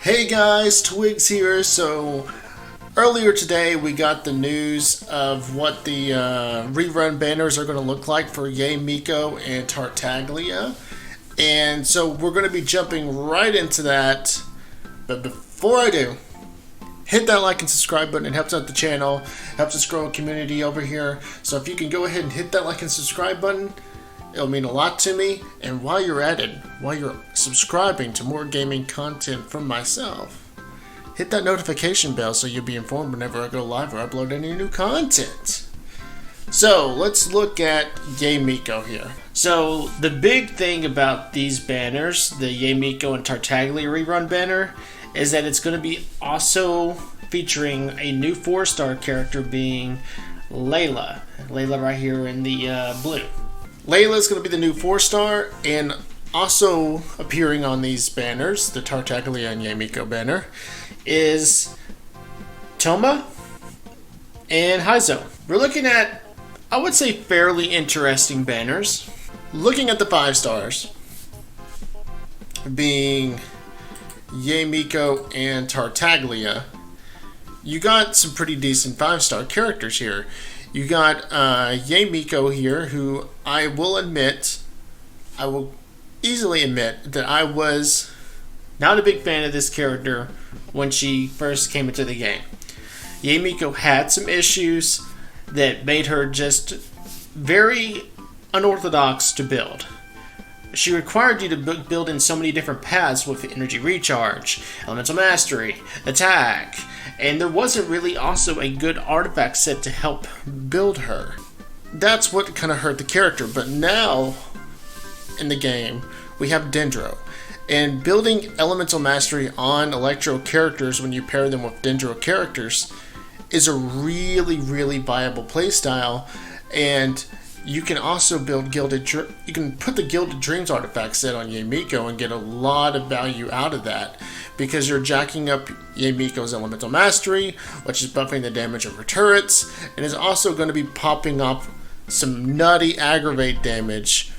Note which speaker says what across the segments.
Speaker 1: Hey guys, Twiggs here. So earlier today we got the news of what the rerun banners are going to look like for Yae Miko and Tartaglia. And so we're going to be jumping right into that. But before I do, hit that like and subscribe button. It helps out the channel, helps us grow a community over here. So if you can go ahead and hit that like and subscribe button, it'll mean a lot to me. And while you're at it, while you're subscribing to more gaming content from myself, hit that notification bell so you'll be informed whenever I go live or upload any new content. So let's look at Yae Miko here. So the big thing about these banners, the Yae Miko and Tartaglia rerun banner, is that it's going to be also featuring a new 4-star character being Layla. Layla right here in the blue. Layla is going to be the new 4-star, and also appearing on these banners, the Tartaglia and Yae Miko banner, is Thoma and Heizou. We're looking at, I would say, fairly interesting banners. Looking at the 5 stars, being Yae Miko and Tartaglia, you got some pretty decent 5-star characters here. You got Yae Miko here, who I will easily admit that I was not a big fan of this character when she first came into the game. Yae Miko had some issues that made her just very unorthodox to build. She required you to build in so many different paths with energy recharge, elemental mastery, attack, and there wasn't really also a good artifact set to help build her. That's what kind of hurt the character, but now in the game we have Dendro, and building elemental mastery on electro characters when you pair them with Dendro characters is a really viable playstyle. And you can also build you can put the Gilded Dreams artifact set on Yae Miko and get a lot of value out of that, because you're jacking up Yae Miko's elemental mastery, which is buffing the damage of her turrets, and is also going to be popping up some nutty aggravate damage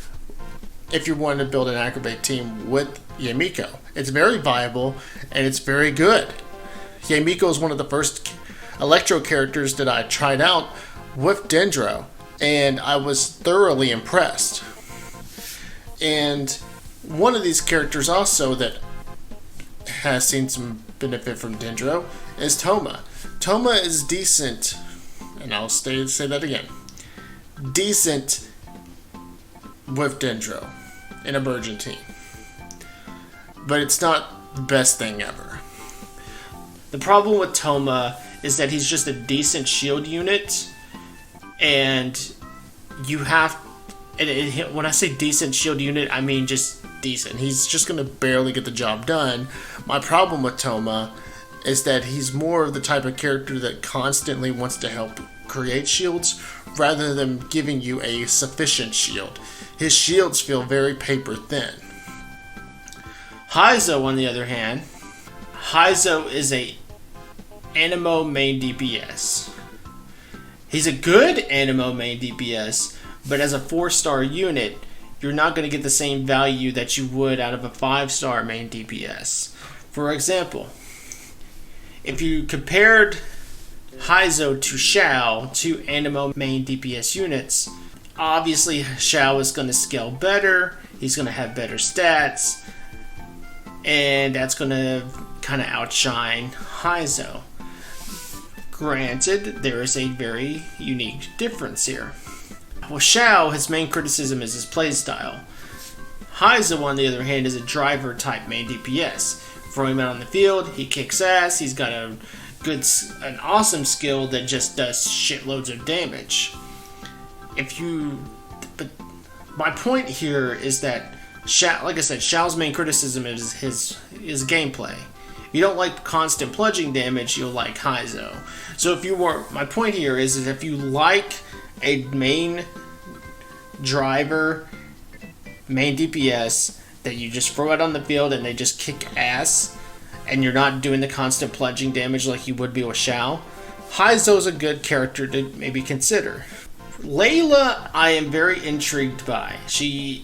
Speaker 1: if you want to build an aggravate team with Yae Miko. It's very viable and it's very good. Yae Miko is one of the first electro characters that I tried out with Dendro, and I was thoroughly impressed. And one of these characters also that has seen some benefit from Dendro is Thoma. Thoma is decent, and I'll say that again, decent with Dendro in a Virgin team, but it's not the best thing ever. The problem with Thoma is that he's just a decent shield unit, and you have, when I say decent shield unit, I mean just decent. He's just going to barely get the job done. My problem with Thoma is that he's more of the type of character that constantly wants to help create shields rather than giving you a sufficient shield. His shields feel very paper thin. Heizou, on the other hand, Heizou is a Animo main DPS. He's a good Animo main DPS, but as a 4-star unit, you're not going to get the same value that you would out of a 5-star main DPS. For example, if you compared Heizou to Xiao, two Animo main DPS units, obviously Xiao is going to scale better, he's going to have better stats, and that's going to kind of outshine Heizou. Granted, there is a very unique difference here. Well, Xiao, his main criticism is his playstyle. Heizou, on the other hand, is a driver type main DPS. Throw him out on the field, he kicks ass, he's got an awesome skill that just does shitloads of damage. But my point here is that Xiao, like I said, Xiao's main criticism is his gameplay. If you don't like constant plunging damage, you'll like Heizou. So my point here is if you like a main driver, main DPS that you just throw out on the field and they just kick ass, and you're not doing the constant plunging damage like you would be with Xiao, Heizou's a good character to maybe consider. Layla, I am very intrigued by. She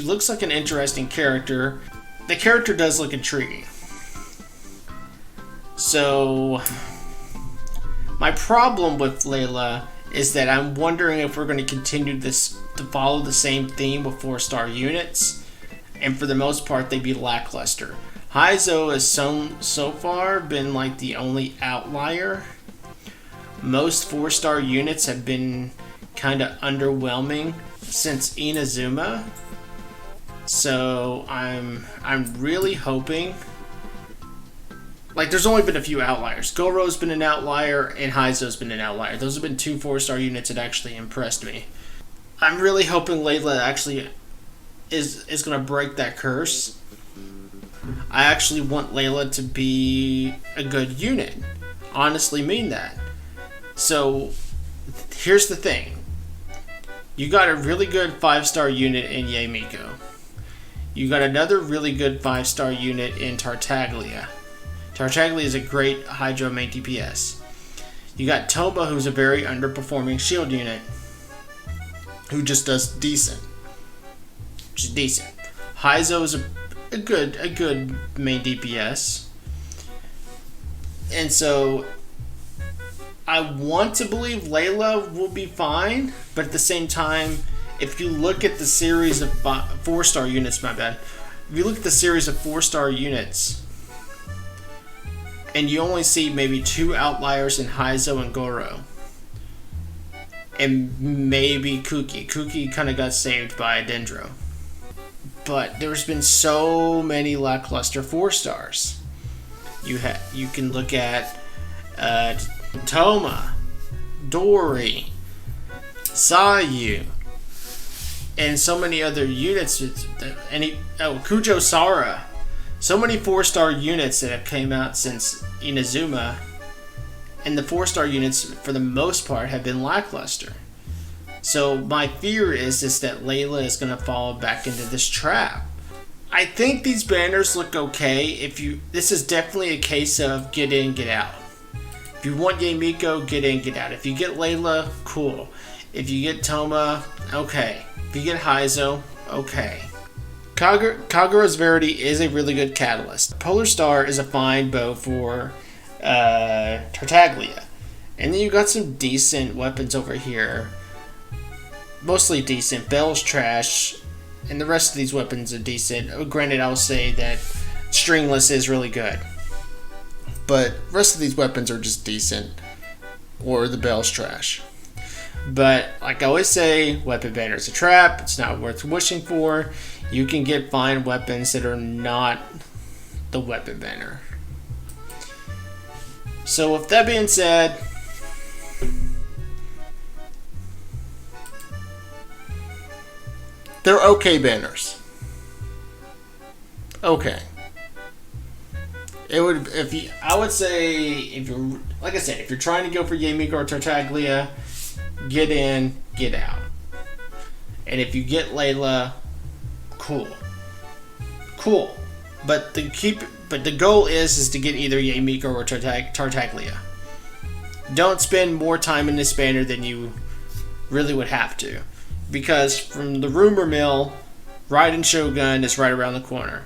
Speaker 1: looks like an interesting character. The character does look intriguing. So my problem with Layla is that I'm wondering if we're going to continue this to follow the same theme with 4-star units, and for the most part they be lackluster. Heizou has so far been like the only outlier. Most 4-star units have been kind of underwhelming since Inazuma. So I'm really hoping. Like, there's only been a few outliers. Goro's been an outlier, and Heizou's been an outlier. Those have been 2 4-star units that actually impressed me. I'm really hoping Layla actually is going to break that curse. I actually want Layla to be a good unit. Honestly mean that. So, here's the thing. You got a really good 5-star unit in Yae Miko. You got another really good 5-star unit in Tartaglia. Tartaglia is a great Hydro main DPS. You got Thoma, who's a very underperforming shield unit, who just does decent. Just decent. Heizou is a good main DPS. And so I want to believe Layla will be fine, but at the same time, if you look at the series of 4-star units, if you look at the series of 4-star units, and you only see maybe 2 outliers in Heizou and Goro, and maybe Kuki. Kuki kind of got saved by Dendro. But there's been so many lackluster 4-stars. You can look at Thoma, Dori, Sayu, and so many other units. Kujo Sara. So many 4-star units that have came out since Inazuma, and the 4-star units, for the most part, have been lackluster. So my fear is that Layla is going to fall back into this trap. I think these banners look okay. This is definitely a case of get in, get out. If you want Yae Miko, get in, get out. If you get Layla, cool. If you get Thoma, okay. If you get Heizou, okay. Kagura's Verity is a really good catalyst. Polar Star is a fine bow for Tartaglia. And then you got some decent weapons over here. Mostly decent. Bell's trash. And the rest of these weapons are decent. Granted, I'll say that Stringless is really good. But the rest of these weapons are just decent. Or the Bell's trash. But, like I always say, weapon banner is a trap. It's not worth wishing for. You can get fine weapons that are not the weapon banner. So, with that being said, they're okay banners. Okay. I would say, if you're trying to go for Yae Miko or Tartaglia, get in, get out. And if you get Layla, cool. But the goal is to get either Yae Miko or Tartaglia. Don't spend more time in this banner than you really would have to. Because from the rumor mill, Raiden Shogun is right around the corner.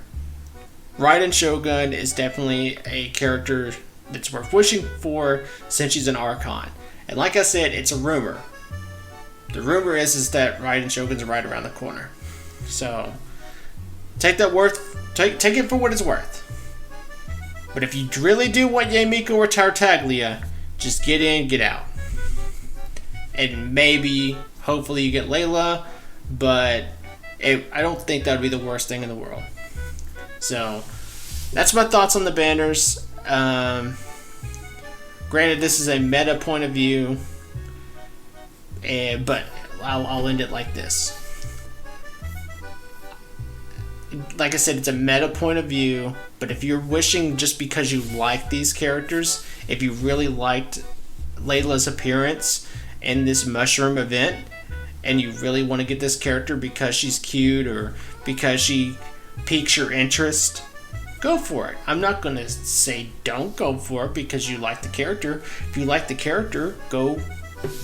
Speaker 1: Raiden Shogun is definitely a character that's worth wishing for since she's an Archon. And like I said, it's a rumor. The rumor is that Raiden Shogun's right around the corner. So, take it for what it's worth. But if you really do want Yae Miko or Tartaglia, just get in, get out. And maybe, hopefully you get Layla, but I don't think that would be the worst thing in the world. So, that's my thoughts on the banners. Granted, this is a meta point of view, but I'll end it like this. Like I said, it's a meta point of view, but if you're wishing just because you like these characters, if you really liked Layla's appearance in this mushroom event, and you really want to get this character because she's cute or because she piques your interest, go for it. I'm not going to say don't go for it because you like the character. If you like the character, go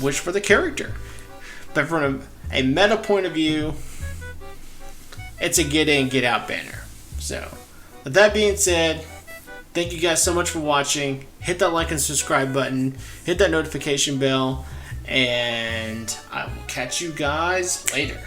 Speaker 1: wish for the character. But from a meta point of view, it's a get in, get out banner. So, with that being said, Thank you guys so much for watching. Hit that like and subscribe button. Hit that notification bell. And I will catch you guys later.